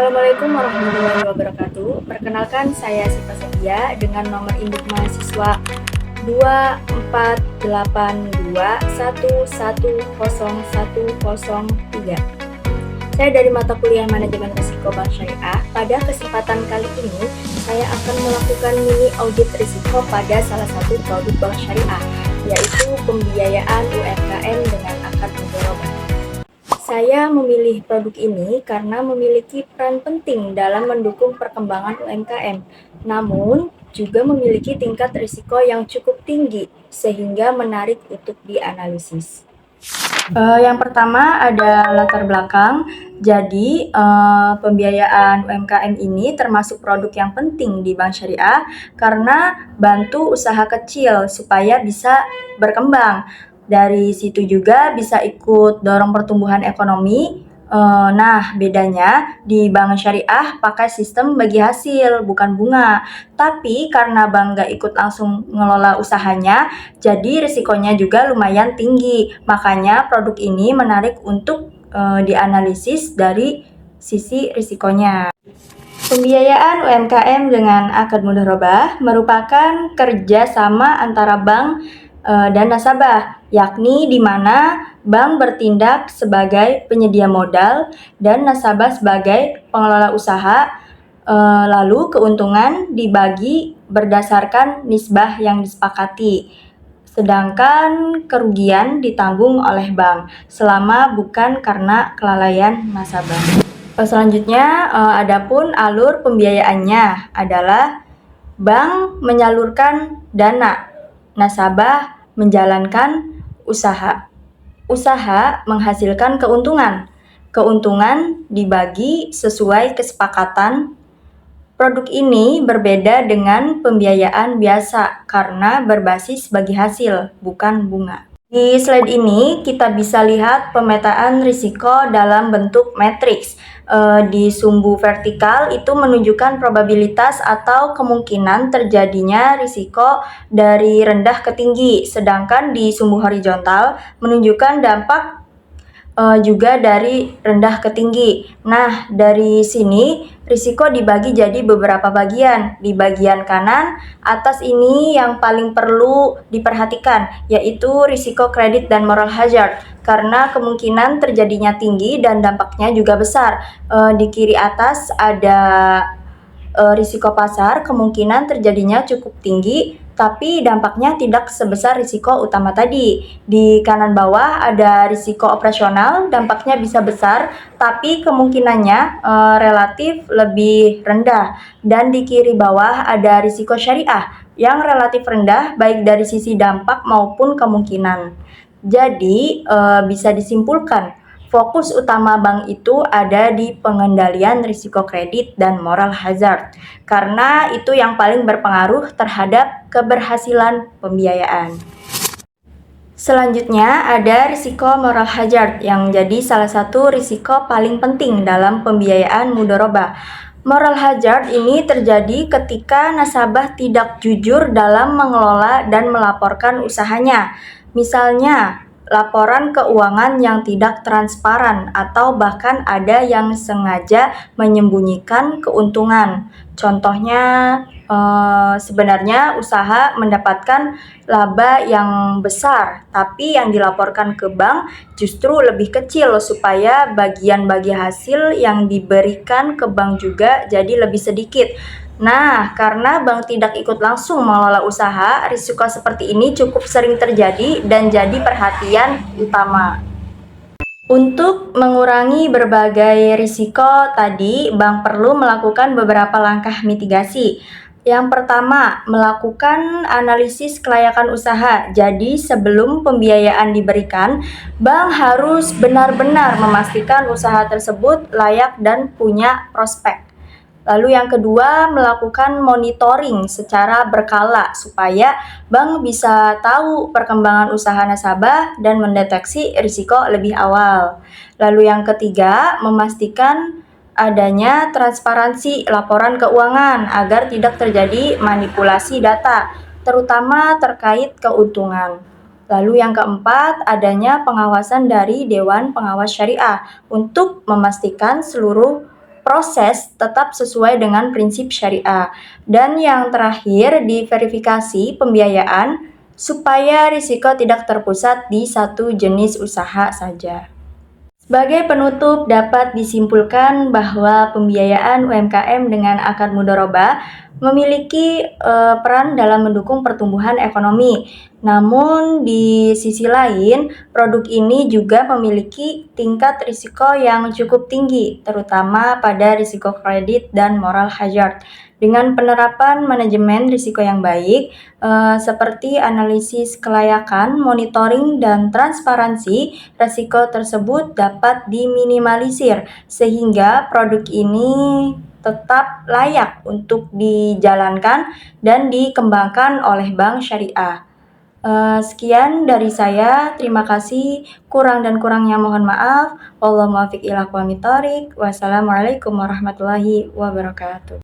Assalamualaikum warahmatullahi wabarakatuh. Perkenalkan, saya Siva Setia dengan nomor induk mahasiswa 2482110103. Saya dari mata kuliah Manajemen Risiko Bank Syariah. Pada kesempatan kali ini, saya akan melakukan mini audit risiko pada salah satu produk bank syariah, yaitu pembiayaan UMKM dengan akad mudharabah. Saya memilih produk ini karena memiliki peran penting dalam mendukung perkembangan UMKM, namun juga memiliki tingkat risiko yang cukup tinggi sehingga menarik untuk dianalisis. Yang pertama ada latar belakang. Jadi pembiayaan UMKM ini termasuk produk yang penting di bank syariah karena bantu usaha kecil supaya bisa berkembang. Dari situ juga bisa ikut dorong pertumbuhan ekonomi. Nah, bedanya di bank syariah pakai sistem bagi hasil, bukan bunga. Tapi karena bank nggak ikut langsung ngelola usahanya, jadi risikonya juga lumayan tinggi. Makanya produk ini menarik untuk dianalisis dari sisi risikonya. Pembiayaan UMKM dengan akad mudharabah merupakan kerjasama antara bank dan nasabah, yakni di mana bank bertindak sebagai penyedia modal dan nasabah sebagai pengelola usaha, lalu keuntungan dibagi berdasarkan nisbah yang disepakati, sedangkan kerugian ditanggung oleh bank selama bukan karena kelalaian nasabah. Selanjutnya, adapun alur pembiayaannya adalah bank menyalurkan dana, nasabah menjalankan usaha. Usaha menghasilkan keuntungan. Keuntungan dibagi sesuai kesepakatan. Produk ini berbeda dengan pembiayaan biasa karena berbasis bagi hasil, bukan bunga. Di slide ini kita bisa lihat pemetaan risiko dalam bentuk matriks. Di sumbu vertikal itu menunjukkan probabilitas atau kemungkinan terjadinya risiko dari rendah ke tinggi, sedangkan di sumbu horizontal menunjukkan dampak juga dari rendah ke tinggi. Nah, dari sini risiko dibagi jadi beberapa bagian. Di bagian kanan atas ini yang paling perlu diperhatikan, yaitu risiko kredit dan moral hazard, karena kemungkinan terjadinya tinggi dan dampaknya juga besar. Di kiri atas ada risiko pasar, kemungkinan terjadinya cukup tinggi, tapi dampaknya tidak sebesar risiko utama tadi. Di kanan bawah ada risiko operasional, dampaknya bisa besar, tapi kemungkinannya relatif lebih rendah. Dan di kiri bawah ada risiko syariah, yang relatif rendah baik dari sisi dampak maupun kemungkinan. Jadi bisa disimpulkan, fokus utama bank itu ada di pengendalian risiko kredit dan moral hazard, karena itu yang paling berpengaruh terhadap keberhasilan pembiayaan. Selanjutnya ada risiko moral hazard yang jadi salah satu risiko paling penting dalam pembiayaan mudharabah. Moral hazard ini terjadi ketika nasabah tidak jujur dalam mengelola dan melaporkan usahanya. Misalnya, laporan keuangan yang tidak transparan atau bahkan ada yang sengaja menyembunyikan keuntungan. Contohnya, sebenarnya usaha mendapatkan laba yang besar, tapi yang dilaporkan ke bank justru lebih kecil supaya bagian-bagian hasil yang diberikan ke bank juga jadi lebih sedikit. Nah, karena bank tidak ikut langsung mengelola usaha, risiko seperti ini cukup sering terjadi dan jadi perhatian utama. Untuk mengurangi berbagai risiko tadi, bank perlu melakukan beberapa langkah mitigasi. Yang pertama, melakukan analisis kelayakan usaha. Jadi, sebelum pembiayaan diberikan, bank harus benar-benar memastikan usaha tersebut layak dan punya prospek. Lalu yang kedua, melakukan monitoring secara berkala supaya bank bisa tahu perkembangan usaha nasabah dan mendeteksi risiko lebih awal. Lalu yang ketiga, memastikan adanya transparansi laporan keuangan agar tidak terjadi manipulasi data, terutama terkait keuntungan. Lalu yang keempat, adanya pengawasan dari Dewan Pengawas Syariah untuk memastikan seluruh berproses tetap sesuai dengan prinsip syariah. Dan yang terakhir, diverifikasi pembiayaan supaya risiko tidak terpusat di satu jenis usaha saja. Sebagai penutup, dapat disimpulkan bahwa pembiayaan UMKM dengan akad mudharabah memiliki peran dalam mendukung pertumbuhan ekonomi. Namun di sisi lain, produk ini juga memiliki tingkat risiko yang cukup tinggi, terutama pada risiko kredit dan moral hazard. Dengan penerapan manajemen risiko yang baik, seperti analisis kelayakan, monitoring, dan transparansi, risiko tersebut dapat diminimalisir sehingga produk ini tetap layak untuk dijalankan dan dikembangkan oleh Bank Syariah. Sekian dari saya, terima kasih. Kurang dan kurangnya mohon maaf. Wallahul muwaffiq ila aqwamit thoriq. Wassalamualaikum warahmatullahi wabarakatuh.